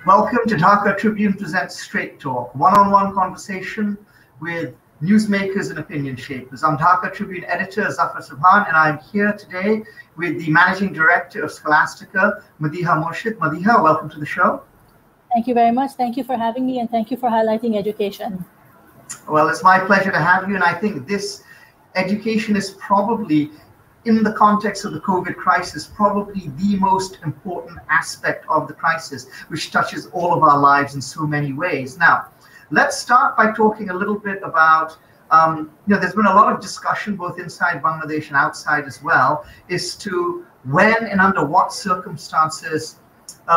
Welcome to Dhaka Tribune Presents Straight Talk, one-on-one conversation with newsmakers and opinion shapers. I'm Dhaka Tribune editor Zafar Sobhan, and I'm here today with the managing director of Scholastica, Madiha Murshed. Madiha, welcome to the show. Thank you very much. Thank you for having me, and thank you for highlighting education. Well, it's my pleasure to have you, and I think this education is probably, in the context of the COVID crisis, probably the most important aspect of the crisis, which touches all of our lives in so many ways. Now, let's start by talking a little bit about, there's been a lot of discussion both inside Bangladesh and outside as well, as to when and under what circumstances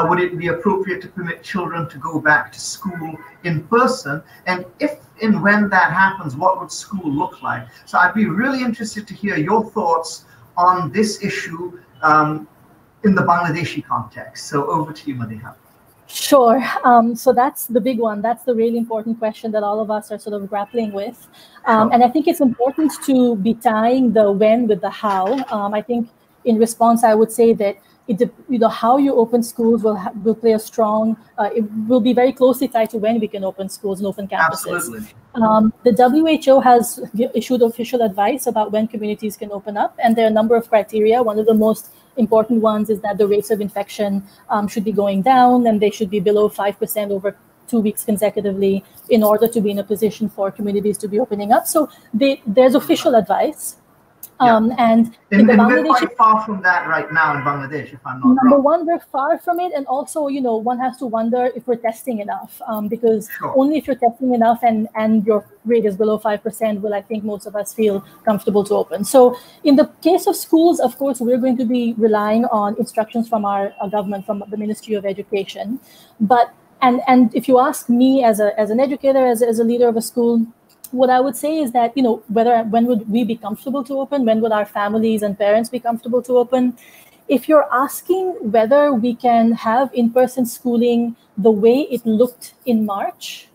would it be appropriate to permit children to go back to school in person? And if and when that happens, what would school look like? So I'd be really interested to hear your thoughts on this issue in the Bangladeshi context. So over to you, Madiha. Sure. So that's the big one. That's the really important question that all of us are sort of grappling with. And I think it's important to be tying the when with the how. I think in response, I would say that how you open schools will play a strong, it will be very closely tied to when we can open schools and open campuses. Absolutely. The WHO has issued official advice about when communities can open up, and there are a number of criteria. One of the most important ones is that the rates of infection should be going down, and they should be below 5% over 2 weeks consecutively in order to be in a position for communities to be opening up. So there's official advice. And we're quite far from that right now in Bangladesh, if I'm not wrong. Number one, we're far from it. And also, one has to wonder if we're testing enough, because only if you're testing enough and your rate is below 5% will, I think, most of us feel comfortable to open. So in the case of schools, of course, we're going to be relying on instructions from our government, from the Ministry of Education. But and if you ask me as an educator, as a leader of a school, what I would say is that, when would we be comfortable to open? When would our families and parents be comfortable to open? If you're asking whether we can have in-person schooling the way it looked in March,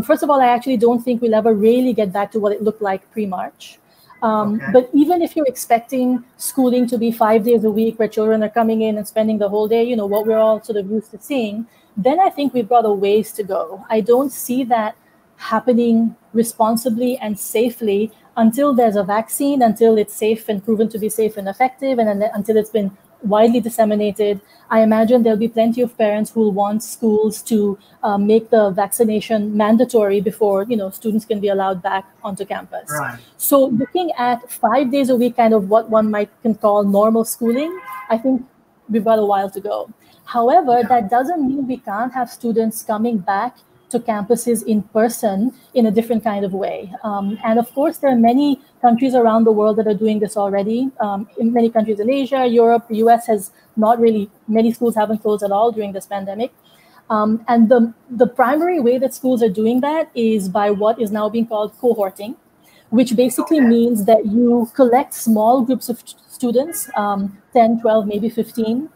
first of all, I actually don't think we'll ever really get back to what it looked like pre-March. But even if you're expecting schooling to be 5 days a week where children are coming in and spending the whole day, what we're all sort of used to seeing, then I think we've got a ways to go. I don't see that happening responsibly and safely until there's a vaccine, until it's safe and proven to be safe and effective, and until it's been widely disseminated. I imagine there'll be plenty of parents who will want schools to make the vaccination mandatory before students can be allowed back onto campus. Right. So looking at 5 days a week, kind of what one can call normal schooling, I think we've got a while to go. However, that doesn't mean we can't have students coming back to campuses in person in a different kind of way. And of course, there are many countries around the world that are doing this already. In many countries in Asia, Europe, the US has not really, many schools haven't closed at all during this pandemic. And the primary way that schools are doing that is by what is now being called cohorting, which basically means that you collect small groups of students, 10, 12, maybe 15.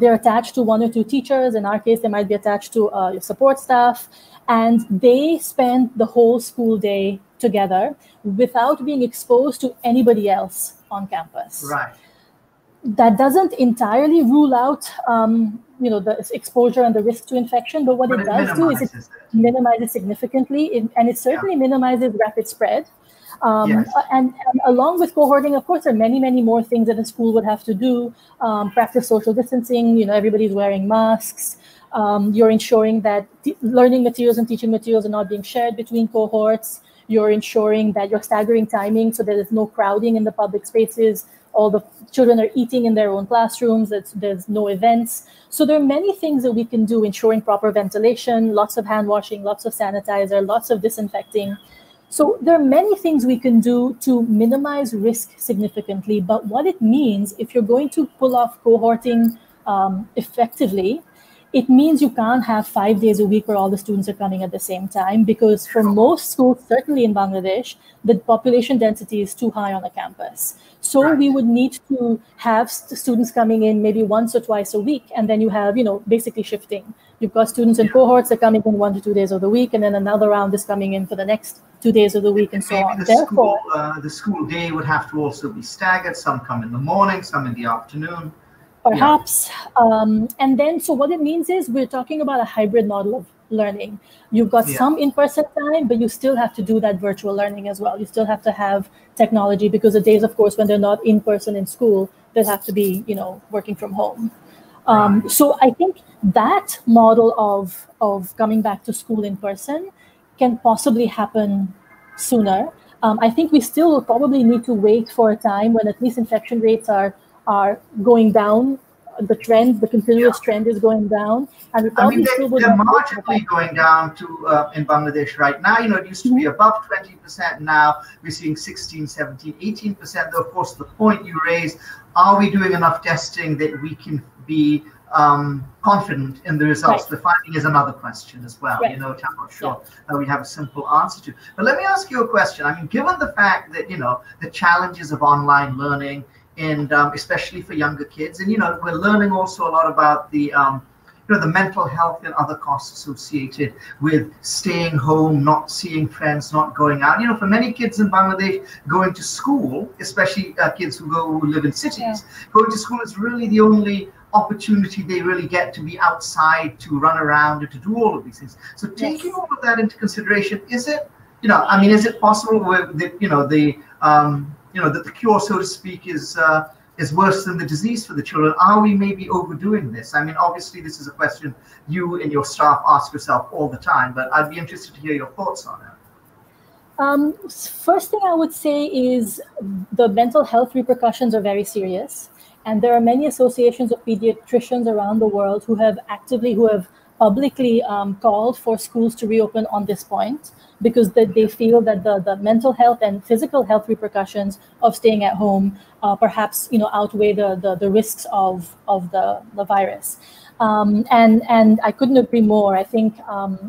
They're attached to one or two teachers. In our case, they might be attached to support staff, and they spend the whole school day together without being exposed to anybody else on campus. Right. That doesn't entirely rule out, the exposure and the risk to infection, but what it does do is it minimizes significantly, and it certainly minimizes rapid spread. And along with cohorting, of course, there are many, many more things that a school would have to do. Practice social distancing, everybody's wearing masks. You're ensuring that learning materials and teaching materials are not being shared between cohorts. You're ensuring that you're staggering timing so that there's no crowding in the public spaces. All the children are eating in their own classrooms. There's no events. So there are many things that we can do, ensuring proper ventilation, lots of hand washing, lots of sanitizer, lots of disinfecting. So there are many things we can do to minimize risk significantly, but what it means, if you're going to pull off cohorting effectively, it means you can't have 5 days a week where all the students are coming at the same time, because for most schools, certainly in Bangladesh, the population density is too high on a campus. So we would need to have students coming in maybe once or twice a week, and then you have, basically shifting. You've got students in cohorts that are coming in 1 to 2 days of the week, and then another round is coming in for the next 2 days of the week, and so on. The school day would have to also be staggered. Some come in the morning, some in the afternoon. perhaps. And then, so what it means is we're talking about a hybrid model of learning. You've got some in-person time, but you still have to do that virtual learning as well. You still have to have technology, because the days, of course, when they're not in person in school, they'll have to be, working from home. So I think that model of coming back to school in person can possibly happen sooner. I think we still will probably need to wait for a time when at least infection rates are going down. The continuous trend is going down, and we probably they're marginally going down in Bangladesh right now. It used to be above 20%. Now we're seeing 16, 17, 18%. Though, of course, the point you raised, are we doing enough testing that we can be confident in the results? The finding is another question as well, which I'm not sure we have a simple answer to. But let me ask you a question. Given the fact that, the challenges of online learning, and especially for younger kids, and, we're learning also a lot about the mental health and other costs associated with staying home, not seeing friends, not going out. For many kids in Bangladesh, going to school, especially kids who live in cities, going to school is really the only opportunity they really get to be outside, to run around, and to do all of these things. So taking all of that into consideration, is it, is it possible with that the cure, so to speak, is worse than the disease for the children? Are we maybe overdoing this? Obviously, this is a question you and your staff ask yourself all the time, but I'd be interested to hear your thoughts on it. First thing I would say is the mental health repercussions are very serious. And there are many associations of pediatricians around the world who have publicly called for schools to reopen on this point, because they feel that the mental health and physical health repercussions of staying at home perhaps outweigh the risks of the virus. And I couldn't agree more. I think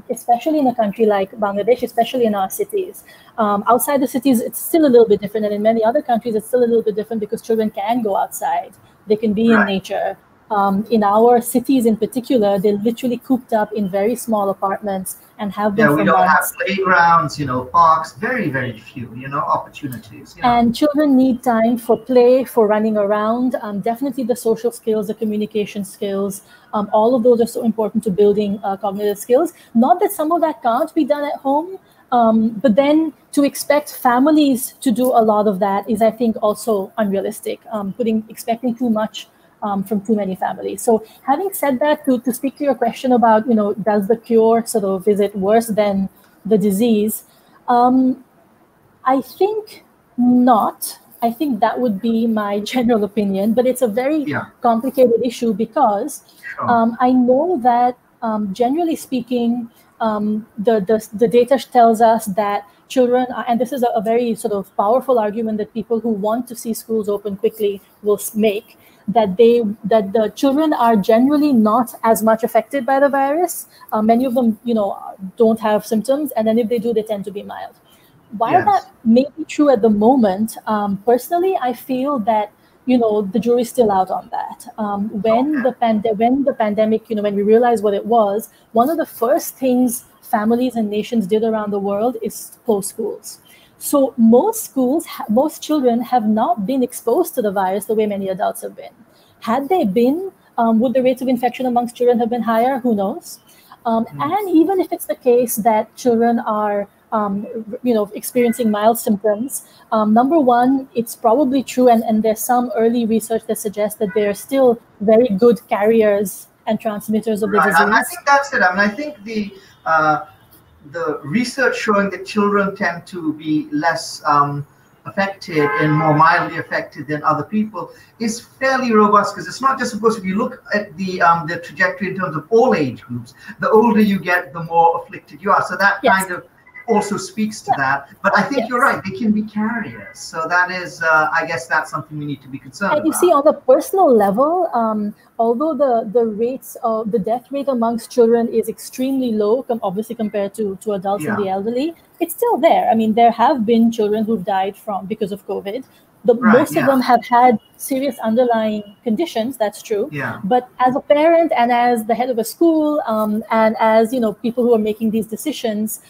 especially in a country like Bangladesh, especially in our cities, outside the cities, it's still a little bit different. And in many other countries, it's still a little bit different because children can go outside. They can be in nature. In our cities in particular, they're literally cooped up in very small apartments and have been for months. We don't have playgrounds, parks, very, very few, opportunities. And children need time for play, for running around. Definitely the social skills, the communication skills, all of those are so important to building cognitive skills. Not that some of that can't be done at home, but then to expect families to do a lot of that is, I think, also unrealistic, expecting too much from too many families. So having said that, to speak to your question about, does the cure is it worse than the disease? I think not. I think that would be my general opinion, but it's a very complicated issue because I know that generally speaking, the data tells us that children, and this is a very powerful argument that people who want to see schools open quickly will make, that the children are generally not as much affected by the virus. Many of them, don't have symptoms, and then if they do, they tend to be mild. While that may be true at the moment, personally, I feel that the jury's still out on that. When the pandemic, when we realized what it was, one of the first things families and nations did around the world is close schools. So most children have not been exposed to the virus the way many adults have been. Had they been, would the rates of infection amongst children have been higher? Who knows? And even if it's the case that children are, experiencing mild symptoms, number one, it's probably true, and there's some early research that suggests that they're still very good carriers and transmitters of the disease. I think that's it. I think the research showing that children tend to be less affected and more mildly affected than other people is fairly robust, because it's not just, of course, if you look at the trajectory in terms of all age groups, the older you get, the more afflicted you are. So that kind of also speaks to that. But I think you're right, they can be carriers. So that is, I guess that's something we need to be concerned about. You see, on the personal level, although the death rate amongst children is extremely low, obviously compared to adults and the elderly, it's still there. There have been children who've died because of COVID. Most of them have had serious underlying conditions, that's true. But as a parent and as the head of a school, and as people who are making these decisions,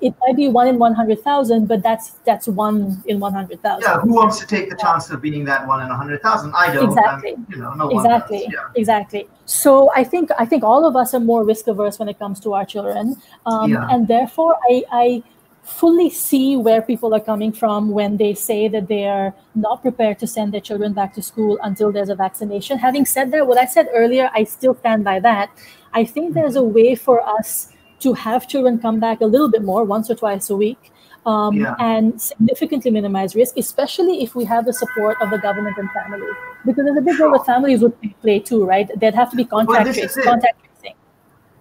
it might be 1 in 100,000, but that's 1 in 100,000. Yeah, who wants to take the chance of being that 1 in 100,000? I don't. Exactly. No one exactly. does. Yeah. Exactly. So I think all of us are more risk averse when it comes to our children, and therefore I fully see where people are coming from when they say that they are not prepared to send their children back to school until there's a vaccination. Having said that, what I said earlier, I still stand by that. I think there's a way for us to have children come back a little bit more, once or twice a week, and significantly minimize risk, especially if we have the support of the government and families. Because there's a big role that families would play too, right? There'd have to be contact tracing.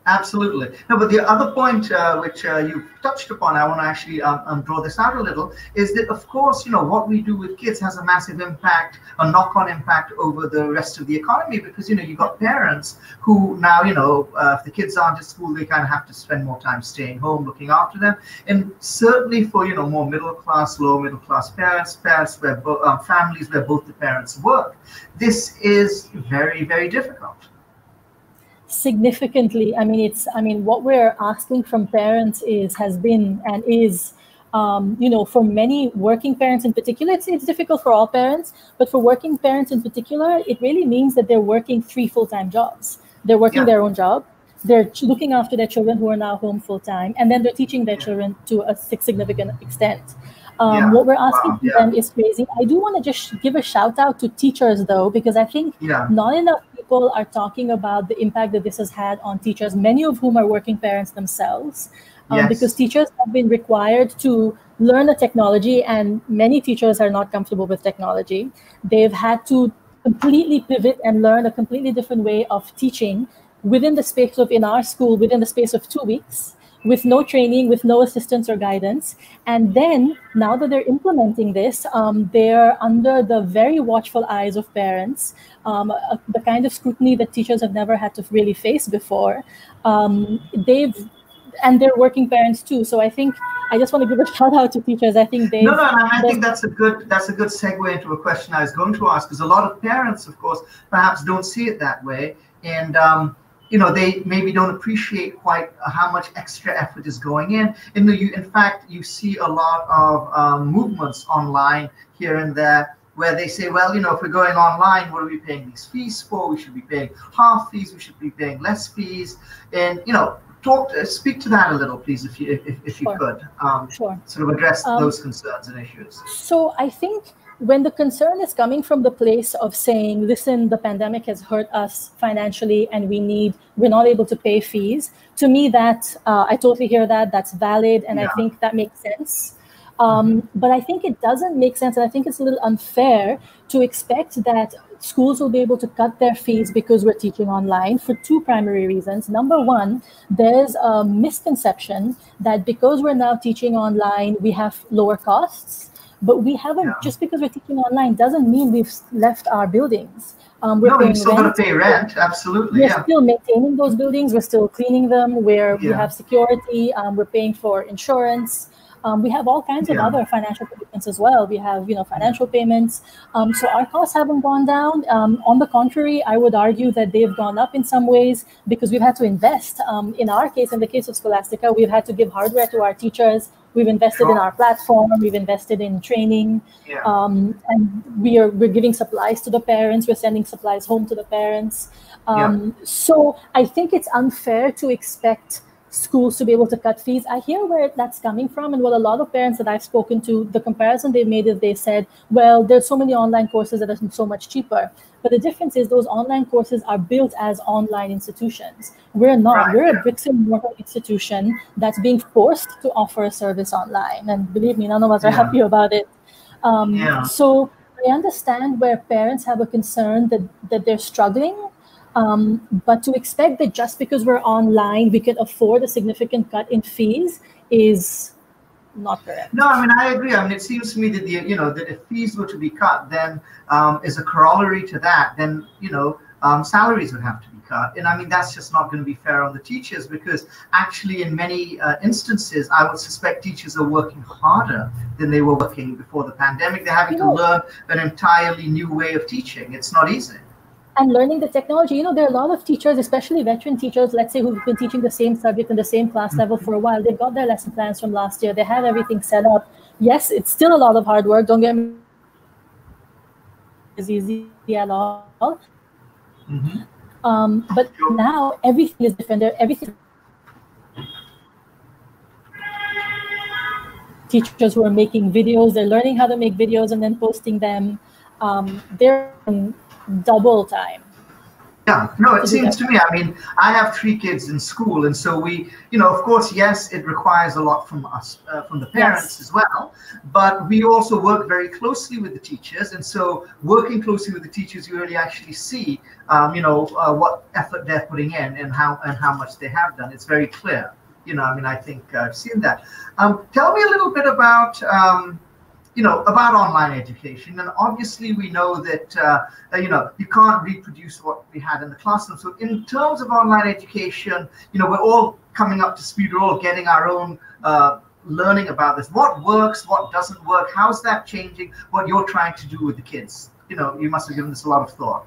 Absolutely. No, but the other point which you touched upon, I want to actually draw this out a little, is that, of course, what we do with kids has a massive impact, a knock-on impact over the rest of the economy, because, you've got parents who now, if the kids aren't at school, they kind of have to spend more time staying home, looking after them. And certainly for, more middle-class, low-middle-class parents where families where both the parents work, this is very, very difficult. Significantly. What we're asking from parents has been and is, for many working parents in particular, it's difficult for all parents, but for working parents in particular, it really means that they're working 3 full-time jobs. They're working their own job. They're looking after their children who are now home full-time, and then they're teaching their children to a significant extent. What we're asking from them is crazy. I do want to just give a shout out to teachers, though, because I think not enough people are talking about the impact that this has had on teachers, many of whom are working parents themselves, because teachers have been required to learn the technology, and many teachers are not comfortable with technology. They've had to completely pivot and learn a completely different way of teaching within the space of, in our school, within the space of 2 weeks, with no training, with no assistance or guidance. And then, now that they're implementing this, they're under the very watchful eyes of parents, the kind of scrutiny that teachers have never had to really face before. And they're working parents too. So I think I just want to give a shout out to teachers. I think I think that's a good segue into a question I was going to ask, because a lot of parents, of course, perhaps don't see it that way. And they maybe don't appreciate quite how much extra effort is going in. In fact, you see a lot of movements online here and there where they say, well, if we're going online, what are we paying these fees for? We should be paying half fees. We should be paying less fees. And, speak to that a little, please, if you could. Sort of address those concerns and issues. So I think when the concern is coming from the place of saying, listen, the pandemic has hurt us financially and we're not able to pay fees, to me that I totally hear that, that's valid, and I think that makes sense. But I think it doesn't make sense, and I think it's a little unfair to expect that schools will be able to cut their fees because we're teaching online for 2 primary reasons. Number one, there's a misconception that because we're now teaching online, we have lower costs. But we haven't, just because we're teaching online doesn't mean we've left our buildings. We're still going to pay rent, absolutely. We're still maintaining those buildings, we're still cleaning them, we have security, we're paying for insurance. We have all kinds of other financial commitments as well. We have, financial payments. So our costs haven't gone down. On the contrary, I would argue that they've gone up in some ways because we've had to invest. In our case, in the case of Scholastica, we've had to give hardware to our teachers. We've invested in our platform. We've invested in training, and we're giving supplies to the parents. We're sending supplies home to the parents. So I think it's unfair to expect schools to be able to cut fees. I hear where that's coming from, and what a lot of parents that I've spoken to, the comparison they've made is they said, well, there's so many online courses that are so much cheaper. But the difference is those online courses are built as online institutions. We're not. We're a bricks and mortar institution that's being forced to offer a service online. And believe me, none of us are happy about it. So I understand where parents have a concern that they're struggling. But to expect that just because we're online, we can afford a significant cut in fees is not correct. No, I agree. It seems to me that that if fees were to be cut, then as a corollary to that, then salaries would have to be cut, and that's just not going to be fair on the teachers, because actually in many instances, I would suspect teachers are working harder than they were working before the pandemic. They're having to learn an entirely new way of teaching. It's not easy. and learning the technology. There are a lot of teachers, especially veteran teachers, let's say, who've been teaching the same subject in the same class level for a while. They've got their lesson plans from last year. They have everything set up. Yes, it's still a lot of hard work. Don't get me easy at all. But now everything is different. Everything. Teachers who are making videos, they're learning how to make videos and then posting them. They're in double time. Yeah, no, it seems to me, I mean, I have 3 kids in school, and so we, of course, yes, it requires a lot from us, from the parents as well, but we also work very closely with the teachers, and so working closely with the teachers, you really actually see, what effort they're putting in and how much they have done. It's very clear, I mean, I think I've seen that. Tell me a little bit about, about online education. And obviously we know that, you can't reproduce what we had in the classroom. So in terms of online education, we're all coming up to speed. We're all getting our own learning about this. What works, what doesn't work? How's that changing what you're trying to do with the kids? You must have given this a lot of thought.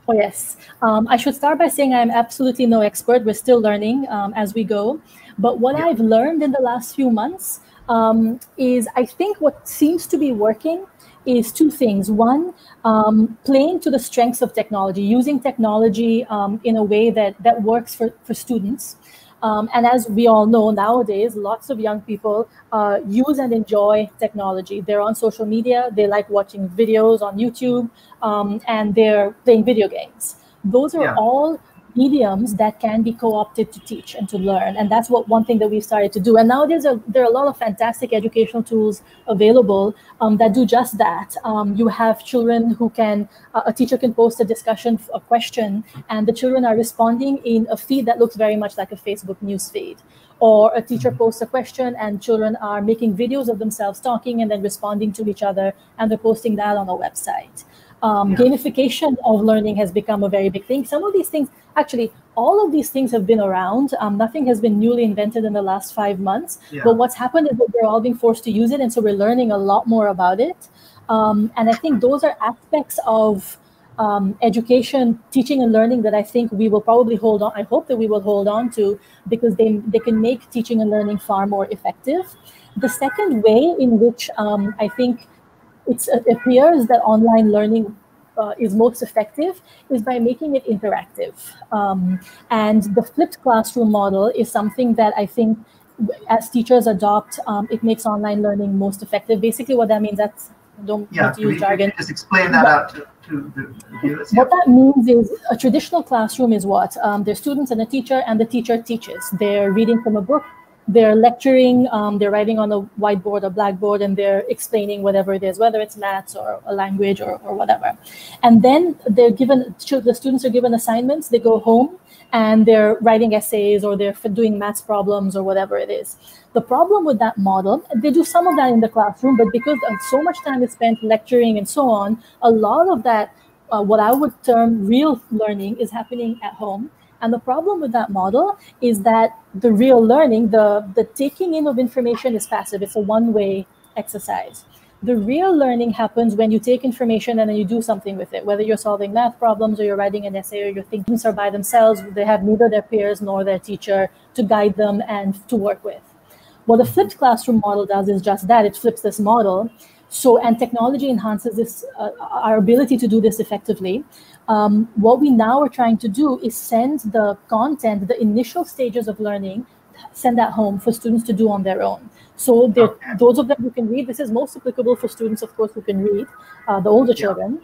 Oh, yes. I should start by saying I'm absolutely no expert. We're still learning as we go. But what I've learned in the last few months is, I think what seems to be working is 2 things. One, playing to the strengths of technology, using technology in a way that works for students. And as we all know nowadays, lots of young people use and enjoy technology. They're on social media, they like watching videos on YouTube, and they're playing video games. Those are all mediums that can be co-opted to teach and to learn. And that's one thing that we've started to do. And nowadays there are a lot of fantastic educational tools available that do just that. You have children who can, a teacher can post a discussion, a question, and the children are responding in a feed that looks very much like a Facebook news feed. Or a teacher posts a question and children are making videos of themselves talking and then responding to each other, and they're posting that on a website. Gamification of learning has become a very big thing. Some of these things, actually, all of these things have been around. Nothing has been newly invented in the last 5 months. But what's happened is that we're all being forced to use it, and so we're learning a lot more about it. And I think those are aspects of education, teaching and learning that I think we will probably hold on. I hope that we will hold on to, because they can make teaching and learning far more effective. The second way in which I think it appears that online learning is most effective is by making it interactive. And the flipped classroom model is something that I think as teachers adopt, it makes online learning most effective. Basically what that means, don't want to use jargon. Just explain that out to the viewers. What that means is a traditional classroom is what? There's students and a teacher, and the teacher teaches. They're reading from a book, they're lecturing, they're writing on a whiteboard or blackboard, and they're explaining whatever it is, whether it's maths or a language or whatever. And then they're given, the students are given assignments, they go home and they're writing essays or they're doing maths problems or whatever it is. The problem with that model, they do some of that in the classroom, but because so much time is spent lecturing and so on, a lot of that, what I would term real learning, is happening at home. And the problem with that model is that the real learning, the taking in of information is passive. It's a one-way exercise. The real learning happens when you take information and then you do something with it, whether you're solving math problems or you're writing an essay or your thinkings are by themselves. They have neither their peers nor their teacher to guide them and to work with. What the flipped classroom model does is just that. It flips this model. So, and technology enhances this, our ability to do this effectively. What we now are trying to do is send the content, the initial stages of learning, send that home for students to do on their own. So those of them who can read, this is most applicable for students, of course, who can read, the older children.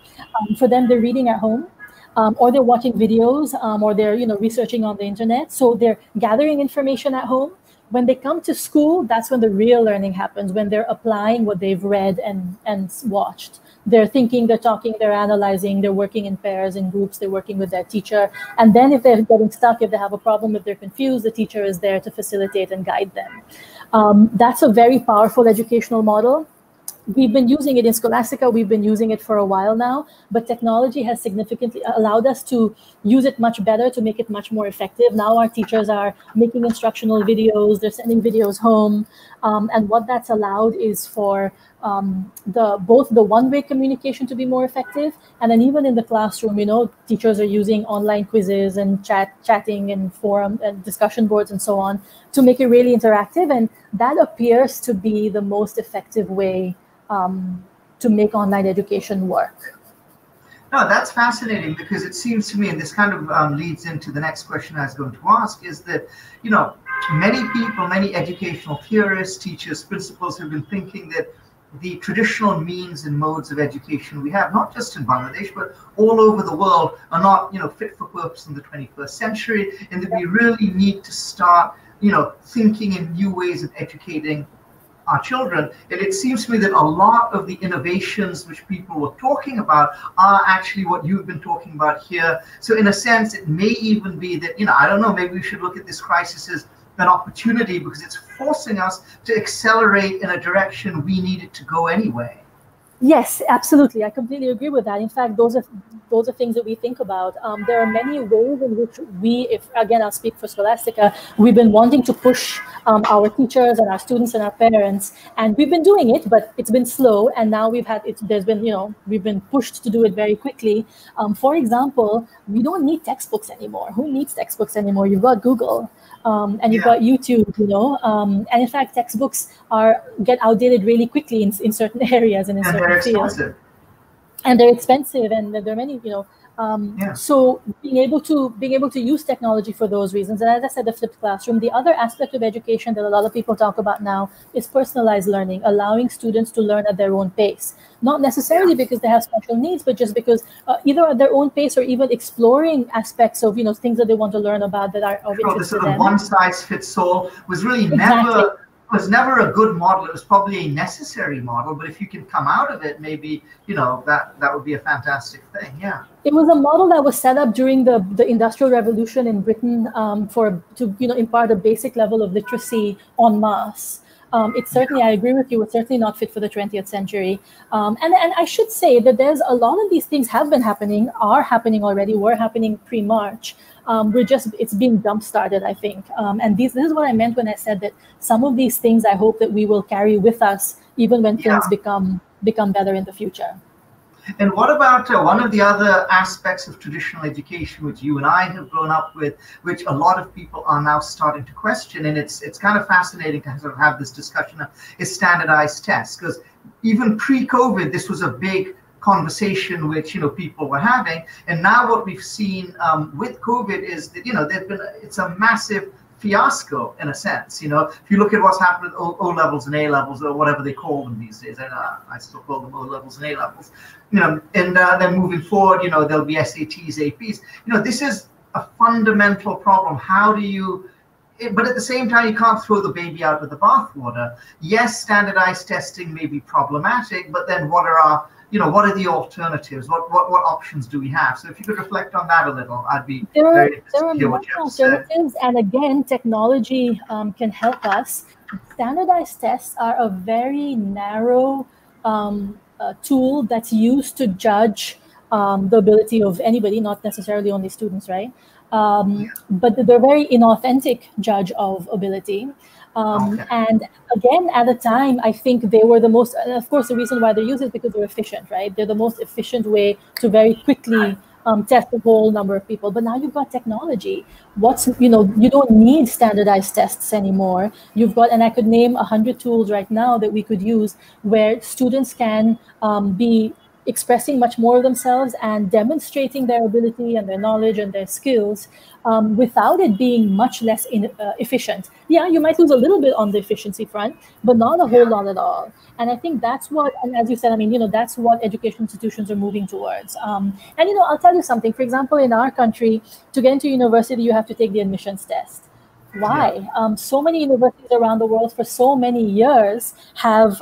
For them, they're reading at home, or they're watching videos, or they're researching on the internet. So they're gathering information at home. When they come to school, that's when the real learning happens, when they're applying what they've read and watched. They're thinking, they're talking, they're analyzing, they're working in pairs, in groups, they're working with their teacher. And then if they're getting stuck, if they have a problem, if they're confused, the teacher is there to facilitate and guide them. That's a very powerful educational model. we've been using it in Scholastica. We've been using it for a while now, but technology has significantly allowed us to use it much better, to make it much more effective. Now our teachers are making instructional videos, they're sending videos home. And what that's allowed is for both the one-way communication to be more effective, and then even in the classroom, teachers are using online quizzes and chatting and forum and discussion boards and so on to make it really interactive. And that appears to be the most effective way to make online education work. No, that's fascinating, because it seems to me, and this kind of leads into the next question I was going to ask, is that, many people, many educational theorists, teachers, principals have been thinking that the traditional means and modes of education we have, not just in Bangladesh, but all over the world, are not, fit for purpose in the 21st century, and that we really need to start, thinking in new ways of educating our children. And it seems to me that a lot of the innovations which people were talking about are actually what you've been talking about here. So in a sense, it may even be that, I don't know, maybe we should look at this crisis as an opportunity, because it's forcing us to accelerate in a direction we needed to go anyway. Yes, absolutely. I completely agree with that. In fact, those are things that we think about. There are many ways in which again, I'll speak for Scholastica, we've been wanting to push our teachers and our students and our parents, and we've been doing it, but it's been slow. And now we've been pushed to do it very quickly. For example, we don't need textbooks anymore. Who needs textbooks anymore? You've got Google. And you've got YouTube, and in fact, textbooks get outdated really quickly in certain areas and in certain fields. And they're expensive, and there are many, So being able to use technology for those reasons, and as I said, the flipped classroom. The other aspect of education that a lot of people talk about now is personalized learning, allowing students to learn at their own pace. Not necessarily because they have special needs, but just because either at their own pace or even exploring aspects of things that they want to learn about that are of interest to them. The sort of one-size-fits-all was really never a good model. It was probably a necessary model, but if you can come out of it, maybe that would be a fantastic thing. Yeah. It was a model that was set up during the Industrial Revolution in Britain to impart a basic level of literacy en masse. It's certainly, I agree with you, it's certainly not fit for the 20th century. And I should say that there's a lot of these things have been happening, are happening already, were happening pre-March. It's being dump-started, I think. And this is what I meant when I said that some of these things I hope that we will carry with us even when things become better in the future. And what about one of the other aspects of traditional education which you and I have grown up with, which a lot of people are now starting to question, and it's kind of fascinating to sort of have this discussion, is standardized tests. Because even pre-COVID, this was a big conversation which people were having, and now what we've seen with COVID is that it's a massive fiasco in a sense. If you look at what's happened with O levels and A levels, or whatever they call them these days, and I still call them O levels and A levels, and then moving forward, there'll be SATs, APs. This is a fundamental problem. How do you? But at the same time, you can't throw the baby out with the bathwater. Yes, standardized testing may be problematic, but then what are the alternatives? What options do we have? So if you could reflect on that a little, I'd be very interested to hear what you have to say. There are alternatives, and again, technology can help us. Standardized tests are a very narrow tool that's used to judge the ability of anybody, not necessarily only students, right? But they're a very inauthentic judge of ability. And again, at the time, I think they were the most, and of course, the reason why they use it is because they're efficient, right? They're the most efficient way to very quickly test a whole number of people. But now you've got technology. You don't need standardized tests anymore. You've got, and I could name 100 tools right now that we could use where students can be expressing much more of themselves and demonstrating their ability and their knowledge and their skills without it being much less efficient. Yeah, you might lose a little bit on the efficiency front, but not a whole lot at all. And I think that's what, and as you said, that's what education institutions are moving towards. And I'll tell you something. For example, in our country, to get into university, you have to take the admissions test. Why? So many universities around the world for so many years have,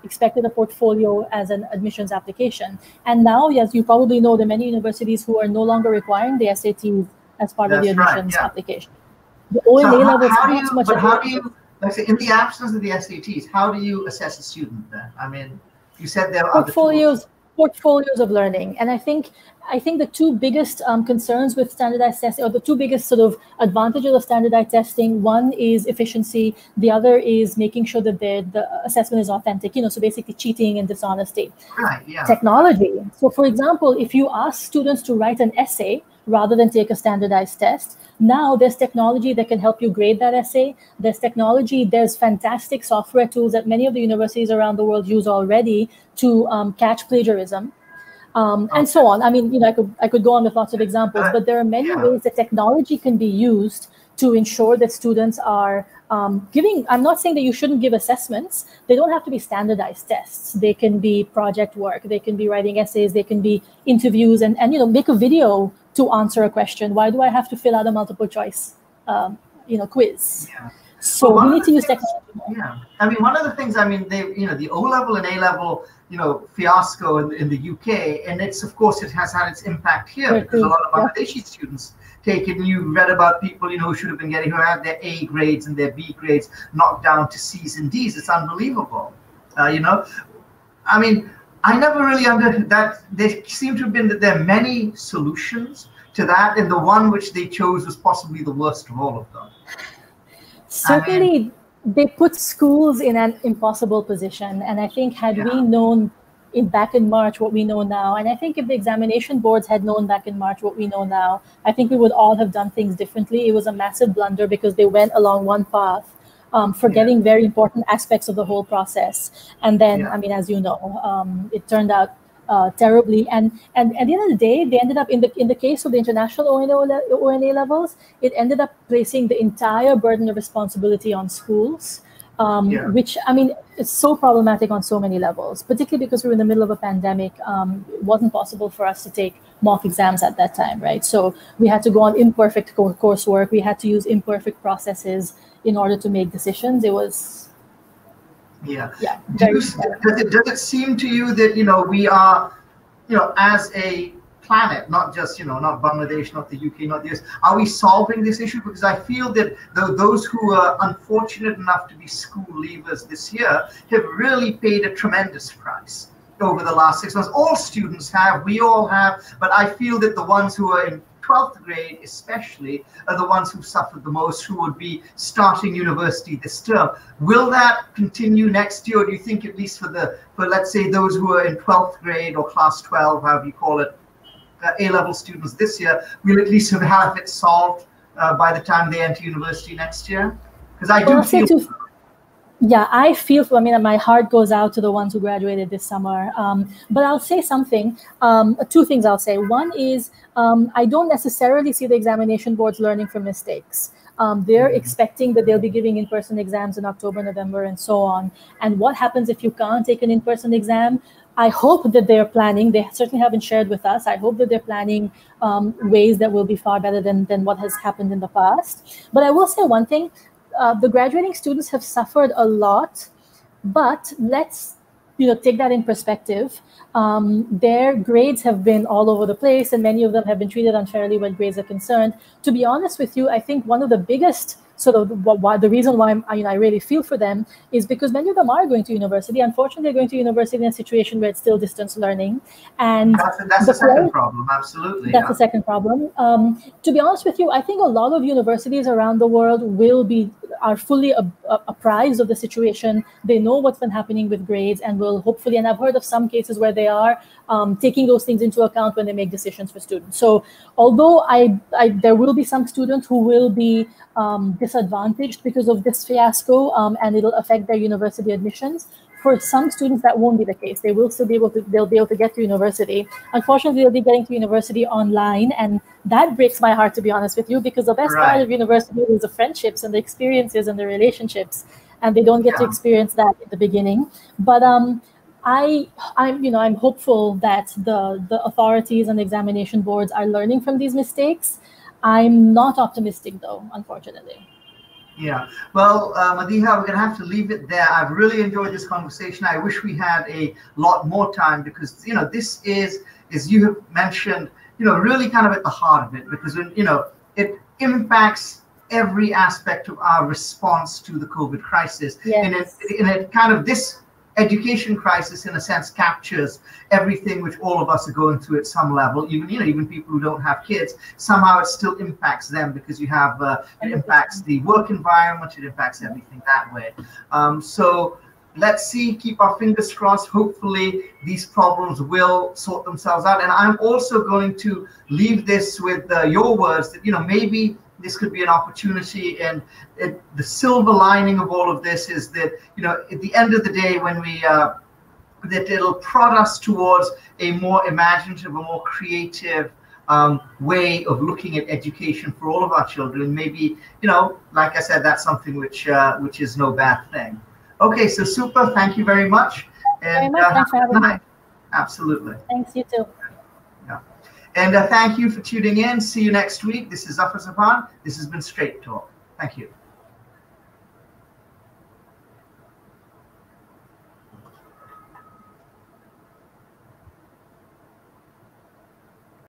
expected a portfolio as an admissions application. And now, as you probably know, there are many universities who are no longer requiring the SATs as part of the admissions application. The O and A levels are not so much. But how do you, like say, in the absence of the SATs, how do you assess a student then? I mean, You said there are portfolios of learning. And I think the two biggest concerns with standardized testing, or the two biggest sort of advantages of standardized testing, one is efficiency, the other is making sure that the assessment is authentic, so basically cheating and dishonesty. Right, yeah. Technology. So for example, if you ask students to write an essay rather than take a standardized test, now there's technology that can help you grade that essay. There's fantastic software tools that many of the universities around the world use already to catch plagiarism, and so on. I mean, I could go on with lots of examples, but there are many ways that technology can be used to ensure that students are giving. I'm not saying that you shouldn't give assessments. They don't have to be standardized tests. They can be project work. They can be writing essays. They can be interviews, and make a video to answer a question. Why do I have to fill out a multiple choice, quiz? Yeah. So we need to use technology more. Yeah, I mean, one of the things, the O-level and A-level, fiasco in the UK, and it has had its impact here because a lot of Bangladeshi students take it. And you read about people, who should have been who had their A grades and their B grades knocked down to C's and D's. It's unbelievable. I mean, I never really understood that. There seem to have been that there are many solutions to that, and the one which they chose was possibly the worst of all of them. Certainly, they put schools in an impossible position. And I think had we known back in March what we know now, and I think if the examination boards had known back in March what we know now, I think we would all have done things differently. It was a massive blunder because they went along one path, forgetting very important aspects of the whole process. And then, I mean, as you know, it turned out terribly. And at the end of the day, they ended up in the case of the international ONA levels, it ended up placing the entire burden of responsibility on schools, which, I mean, it's so problematic on so many levels, particularly because we were in the middle of a pandemic. It wasn't possible for us to take mock exams at that time, right? So we had to go on imperfect coursework. We had to use imperfect processes in order to make decisions. It was does it seem to you that we are as a planet, not just not Bangladesh, not the UK, not the US, are we solving this issue? Because I feel that those who are unfortunate enough to be school leavers this year have really paid a tremendous price over the last 6 months. All students have, we all have, but I feel that the ones who are in 12th grade especially are the ones who suffered the most, who would be starting university this term. Will that continue next year, or do you think, at least for let's say those who are in 12th grade or class 12, however you call it, A-level students this year, we'll at least have it solved by the time they enter university next year? Because I do feel... I feel, my heart goes out to the ones who graduated this summer. But I'll say something, two things I'll say. One is, I don't necessarily see the examination boards learning from mistakes. They're expecting that they'll be giving in-person exams in October, November, and so on. And what happens if you can't take an in-person exam? I hope that they're planning, they certainly haven't shared with us, I hope that they're planning ways that will be far better than what has happened in the past. But I will say one thing, the graduating students have suffered a lot, but let's take that in perspective. Their grades have been all over the place, and many of them have been treated unfairly when grades are concerned. To be honest with you, I think one of the biggest the reason why I really feel for them is because many of them are going to university. Unfortunately, they're going to university in a situation where it's still distance learning, and that's the second problem. Absolutely, that's the second problem. To be honest with you, I think a lot of universities around the world are fully apprised of the situation. They know what's been happening with grades, and will hopefully, and I've heard of some cases where they are taking those things into account when they make decisions for students. So although there will be some students who will be disadvantaged because of this fiasco, and it'll affect their university admissions, for some students that won't be the case. They will still be able to get to university. Unfortunately, they'll be getting to university online, and that breaks my heart, to be honest with you, because the best part of university is the friendships and the experiences and the relationships, and they don't get to experience that in the beginning. But I'm hopeful that the authorities and the examination boards are learning from these mistakes. I'm not optimistic, though, unfortunately. Yeah. Well, Madiha, we're going to have to leave it there. I've really enjoyed this conversation. I wish we had a lot more time, because, this is, as you have mentioned, really kind of at the heart of it, because, it impacts every aspect of our response to the COVID crisis. Yes. And it kind of, this education crisis in a sense captures everything which all of us are going through at some level. Even even people who don't have kids, somehow it still impacts them, because you have it impacts the work environment, it impacts everything that way. So let's see, keep our fingers crossed. Hopefully these problems will sort themselves out. And I'm also going to leave this with your words that maybe this could be an opportunity, and the silver lining of all of this is that at the end of the day, when we that it'll prod us towards a more imaginative, a more creative way of looking at education for all of our children. Maybe like I said, that's something which is no bad thing. Okay, so super. Thank you very much. And thanks for having me. Absolutely. Thanks, you too. Yeah. And thank you for tuning in. See you next week. This is Zafar Sobhan. This has been Straight Talk. Thank you.